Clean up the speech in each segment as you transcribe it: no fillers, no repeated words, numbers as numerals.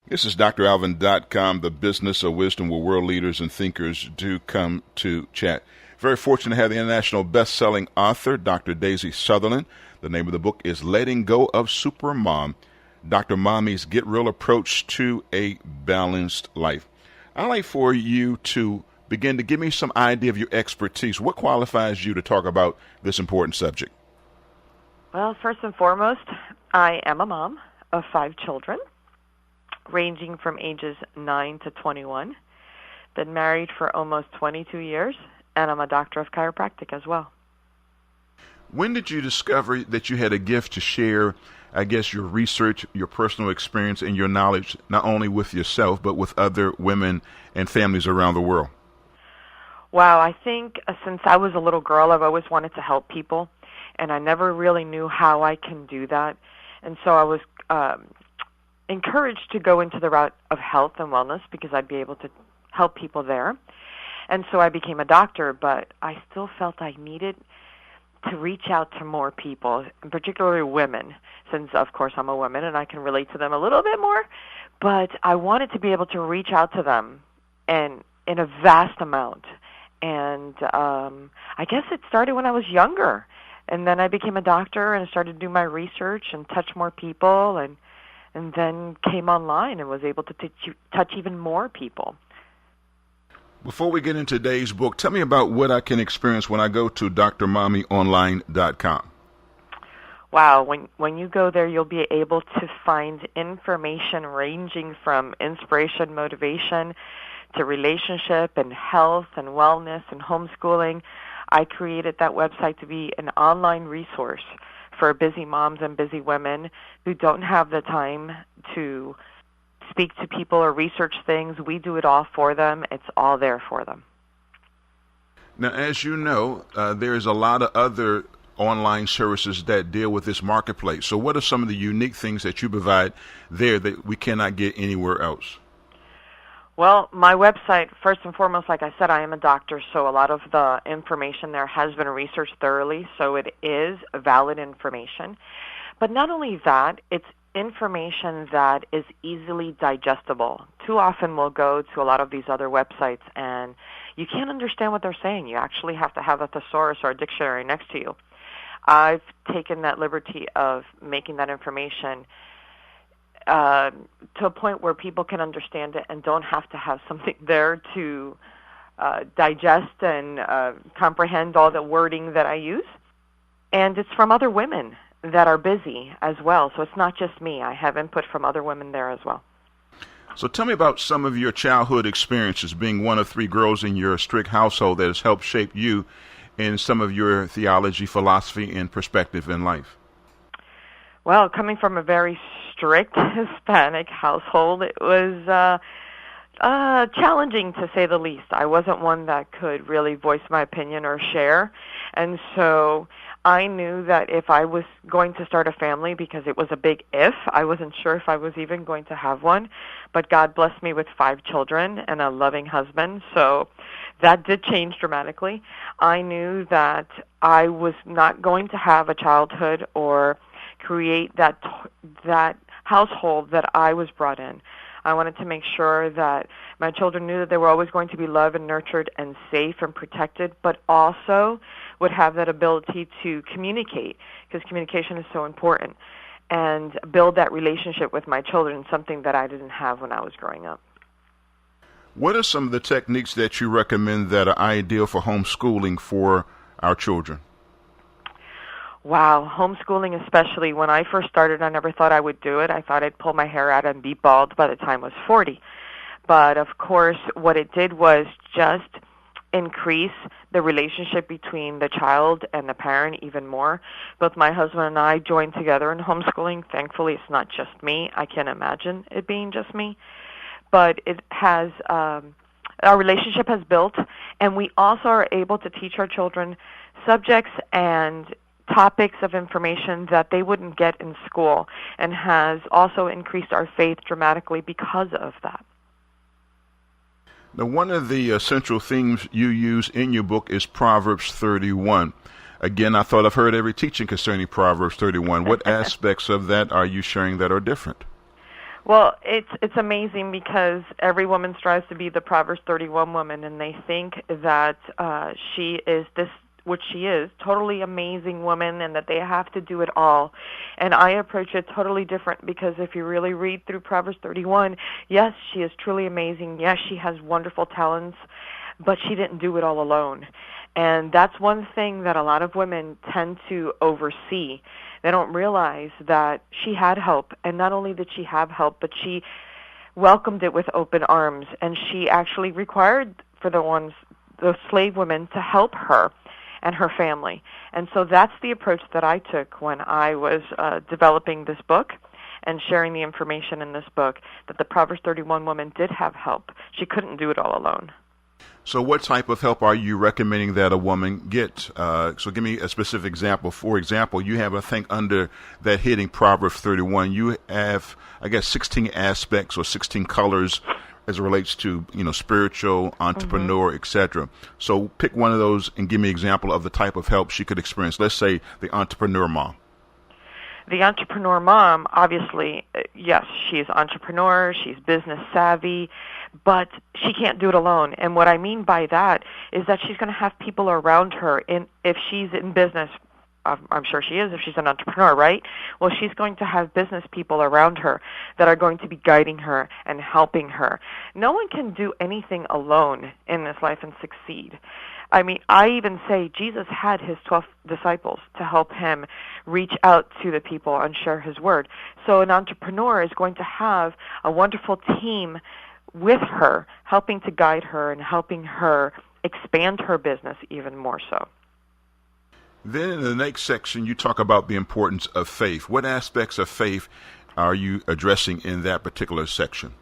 This is dralvin.com, the business of wisdom where world leaders and thinkers do come to chat. Very fortunate to have the international best-selling author, Dr. Daisy Sutherland. The name of the book is Letting Go of Supermom, Dr. Mommy's Get Real Approach to a Balanced Life. I'd like for you to begin to give me some idea of your expertise. What qualifies you to talk about this important subject? Well, first and foremost, I am a mom of 5 children, ranging from ages 9 to 21. Been married for almost 22 years, and I'm a doctor of chiropractic as well. When did you discover that you had a gift to share, I guess, your research, your personal experience, and your knowledge, not only with yourself, but with other women and families around the world? Wow, I think since I was a little girl, I've always wanted to help people, and I never really knew how I can do that. And so I was encouraged to go into the route of health and wellness because I'd be able to help people there. And so I became a doctor, but I still felt I needed to reach out to more people, and particularly women, since, of course, I'm a woman and I can relate to them a little bit more. But I wanted to be able to reach out to them and in a vast amount. And I guess it started when I was younger. And then I became a doctor and started to do my research and touch more people, and then came online and was able to touch even more people. Before we get into today's book, tell me about what I can experience when I go to drmommyonline.com. Wow, when you go there, you'll be able to find information ranging from inspiration, motivation, to relationship and health and wellness and homeschooling. I created that website to be an online resource for busy moms and busy women who don't have the time to speak to people or research things. We do it all for them. It's all there for them. Now, as you know, there's a lot of other online services that deal with this marketplace. So what are some of the unique things that you provide there that we cannot get anywhere else? Well, my website, first and foremost, like I said, I am a doctor, so a lot of the information there has been researched thoroughly, so it is valid information. But not only that, it's information that is easily digestible. Too often we'll go to a lot of these other websites and you can't understand what they're saying. You actually have to have a thesaurus or a dictionary next to you. I've taken that liberty of making that information to a point where people can understand it and don't have to have something there to digest and comprehend all the wording that I use. And it's from other women that are busy as well. So it's not just me. I have input from other women there as well. So tell me about some of your childhood experiences, being one of 3 girls in your strict household, that has helped shape you in some of your theology, philosophy, and perspective in life. Well, coming from a very strict Hispanic household, it was challenging, to say the least. I wasn't one that could really voice my opinion or share. And so I knew that if I was going to start a family, because it was a big if, I wasn't sure if I was even going to have one, but God blessed me with 5 children and a loving husband, so that did change dramatically. I knew that I was not going to have a childhood or create that household that I was brought in. I wanted to make sure that my children knew that they were always going to be loved and nurtured and safe and protected, but also would have that ability to communicate, because communication is so important, and build that relationship with my children, something that I didn't have when I was growing up. What are some of the techniques that you recommend that are ideal for homeschooling for our children? Wow, homeschooling especially. When I first started, I never thought I would do it. I thought I'd pull my hair out and be bald by the time I was 40. But of course, what it did was just increase the relationship between the child and the parent even more. Both my husband and I joined together in homeschooling. Thankfully, it's not just me. I can't imagine it being just me. But it has, our relationship has built, and we also are able to teach our children subjects and topics of information that they wouldn't get in school, and has also increased our faith dramatically because of that. Now, one of the central themes you use in your book is Proverbs 31. Again, I thought I've heard every teaching concerning Proverbs 31. What aspects of that are you sharing that are different? Well, it's amazing because every woman strives to be the Proverbs 31 woman, and they think that she is this, which she is, totally amazing woman, and that they have to do it all. And I approach it totally different, because if you really read through Proverbs 31, yes, she is truly amazing. Yes, she has wonderful talents, but she didn't do it all alone. And that's one thing that a lot of women tend to oversee. They don't realize that she had help, and not only did she have help, but she welcomed it with open arms, and she actually required for the slave women to help her and her family. And so that's the approach that I took when I was developing this book and sharing the information in this book, that the Proverbs 31 woman did have help. She couldn't do it all alone. So what type of help are you recommending that a woman get? So give me a specific example. For example, you have, I think, under that heading, Proverbs 31, you have, I guess, 16 aspects or 16 colors as it relates to, spiritual, entrepreneur, etc. So pick one of those and give me an example of the type of help she could experience. Let's say the entrepreneur mom. The entrepreneur mom, obviously, yes, she's entrepreneur, she's business savvy, but she can't do it alone. And what I mean by that is that she's going to have people around her. If she's in business, I'm sure she is if she's an entrepreneur, right? Well, she's going to have business people around her that are going to be guiding her and helping her. No one can do anything alone in this life and succeed. I mean, I even say Jesus had his 12 disciples to help him reach out to the people and share his word. So an entrepreneur is going to have a wonderful team with her, helping to guide her and helping her expand her business even more so. Then in the next section, you talk about the importance of faith. What aspects of faith are you addressing in that particular section?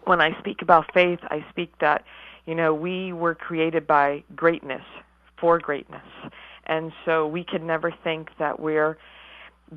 When I speak about faith, I speak that, we were created by greatness, for greatness. And so we can never think that we're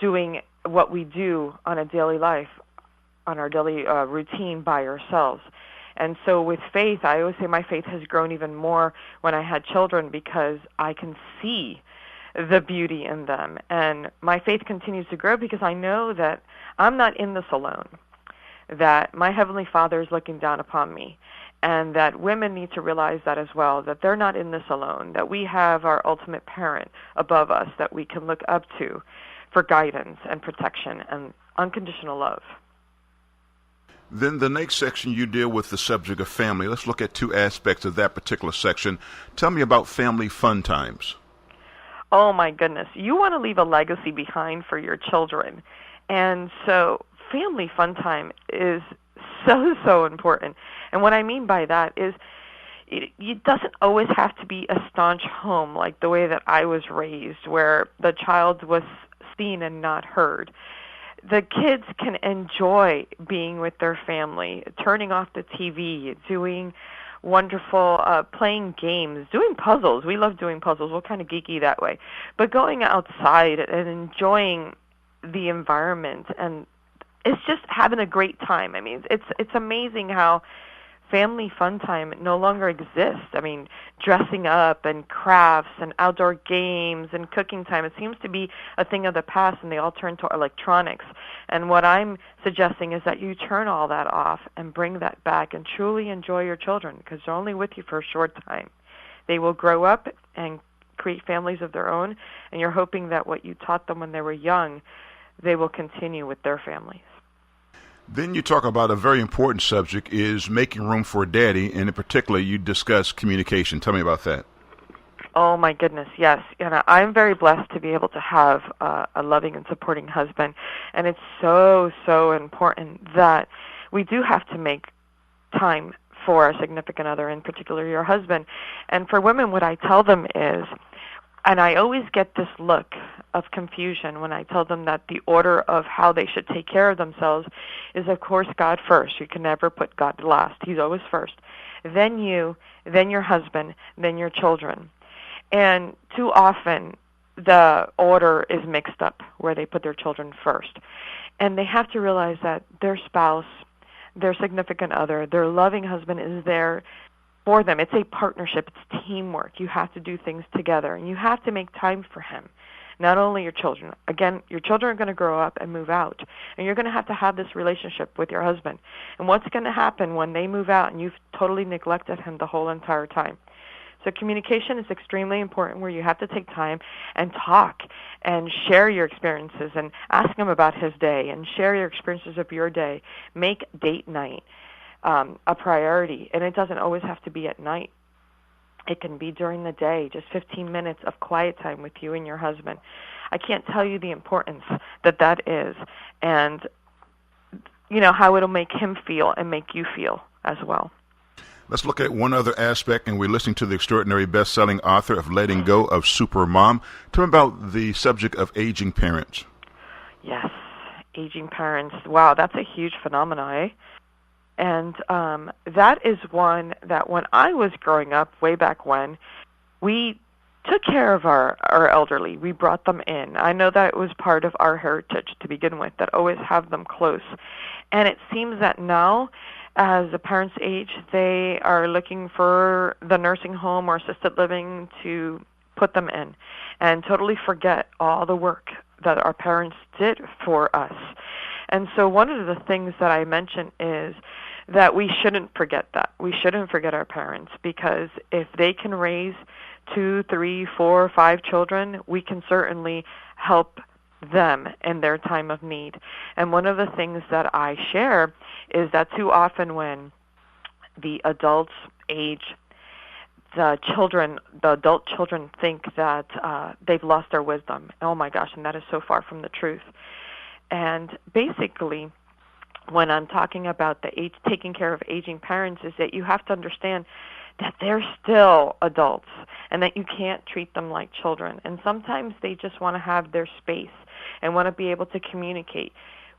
doing what we do on a daily life, on our daily routine by ourselves. And so with faith, I always say my faith has grown even more when I had children, because I can see the beauty in them. And my faith continues to grow because I know that I'm not in this alone, that my Heavenly Father is looking down upon me, and that women need to realize that as well, that they're not in this alone, that we have our ultimate parent above us that we can look up to for guidance and protection and unconditional love. Then the next section, you deal with the subject of family. Let's look at two aspects of that particular section. Tell me about family fun times. Oh, my goodness. You want to leave a legacy behind for your children. And so family fun time is so important. And what I mean by that is it doesn't always have to be a staunch home like the way that I was raised, where the child was seen and not heard. The kids can enjoy being with their family, turning off the TV, doing wonderful, playing games, doing puzzles. We love doing puzzles. We're kind of geeky that way. But going outside and enjoying the environment, and it's just having a great time. I mean, it's amazing how family fun time no longer exists. I mean, dressing up and crafts and outdoor games and cooking time, it seems to be a thing of the past, and they all turn to electronics. And what I'm suggesting is that you turn all that off and bring that back and truly enjoy your children, because they're only with you for a short time. They will grow up and create families of their own, and you're hoping that what you taught them when they were young, they will continue with their families. Then you talk about a very important subject, is making room for daddy, and in particular you discuss communication. Tell me about that. Oh, my goodness, yes. And I'm very blessed to be able to have a loving and supporting husband. And it's so important that we do have to make time for our significant other, in particular your husband. And for women, what I tell them is, and I always get this look of confusion when I tell them that the order of how they should take care of themselves is, of course, God first. You can never put God last. He's always first. Then you, then your husband, then your children. And too often the order is mixed up where they put their children first. And they have to realize that their spouse, their significant other, their loving husband is there for them. It's a partnership. It's teamwork. You have to do things together, and you have to make time for him. not only your children. Again, your children are going to grow up and move out, and you're going to have this relationship with your husband. And what's going to happen when they move out and you've totally neglected him the whole entire time? So communication is extremely important, where you have to take time and talk and share your experiences and ask him about his day and share your experiences of your day. Make date night a priority, and it doesn't always have to be at night. It can be during the day, just 15 minutes of quiet time with you and your husband. I can't tell you the importance that is, and how it'll make him feel and make you feel as well. Let's look at one other aspect, and we're listening to the extraordinary best-selling author of Letting Go of Supermom. Tell me about the subject of aging parents. Yes, aging parents. Wow, that's a huge phenomenon, eh? And that is one that when I was growing up, way back when, we took care of our elderly. We brought them in. I know that it was part of our heritage to begin with, that always have them close. And it seems that now, as the parents age, they are looking for the nursing home or assisted living to put them in and totally forget all the work that our parents did for us. And so one of the things that I mentioned is that we shouldn't forget that. We shouldn't forget our parents, because if they can raise 2, 3, 4, 5 children, we can certainly help them in their time of need. And one of the things that I share is that too often when the adults age, the adult children think that they've lost their wisdom. Oh my gosh, and that is so far from the truth. And basically, when I'm talking about taking care of aging parents, is that you have to understand that they're still adults and that you can't treat them like children. And sometimes they just want to have their space and want to be able to communicate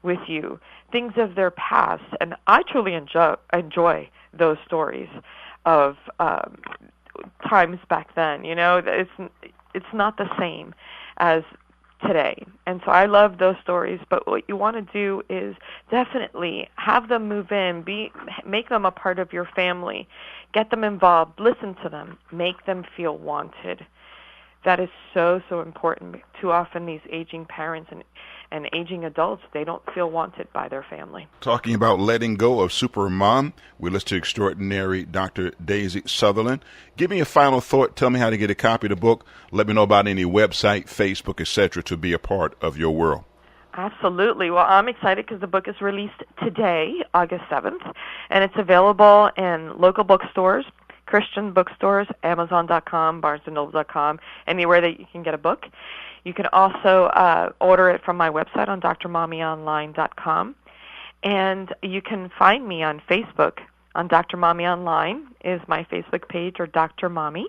with you things of their past. And I truly enjoy those stories of times back then. It's not the same as today. And so I love those stories, but what you want to do is definitely have them move in, make them a part of your family, get them involved, listen to them, make them feel wanted. That is so, so important. Too often these aging parents and aging adults, they don't feel wanted by their family. Talking about Letting Go of Supermom, we listen to extraordinary Dr. Daisy Sutherland. Give me a final thought. Tell me how to get a copy of the book. Let me know about any website, Facebook, etc., to be a part of your world. Absolutely. Well, I'm excited because the book is released today, August 7th, and it's available in local bookstores, Christian bookstores, Amazon.com, BarnesandNoble.com, anywhere that you can get a book. You can also order it from my website on drmommyonline.com. And you can find me on Facebook on Dr. Mommy Online is my Facebook page, or Dr. Mommy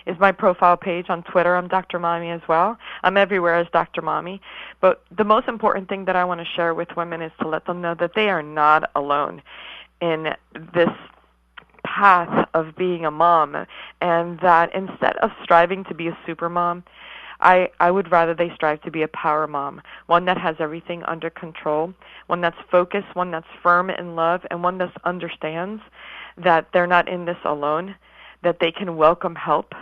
is my profile page. On Twitter, I'm Dr. Mommy as well. I'm everywhere as Dr. Mommy. But the most important thing that I want to share with women is to let them know that they are not alone in this path of being a mom, and that instead of striving to be a super mom, I would rather they strive to be a power mom, one that has everything under control, one that's focused, one that's firm in love, and one that understands that they're not in this alone, that they can welcome help,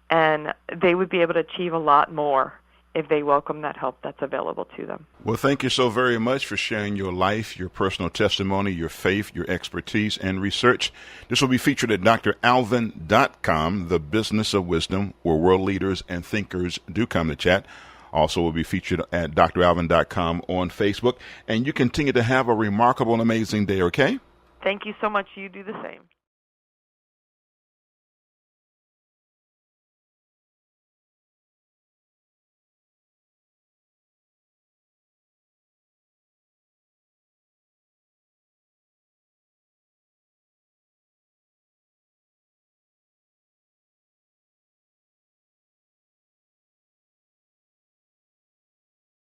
and they would be able to achieve a lot more if they welcome that help that's available to them. Well, thank you so very much for sharing your life, your personal testimony, your faith, your expertise, and research. This will be featured at dralvin.com, the business of wisdom, where world leaders and thinkers do come to chat. Also will be featured at dralvin.com on Facebook. And you continue to have a remarkable and amazing day, okay? Thank you so much. You do the same.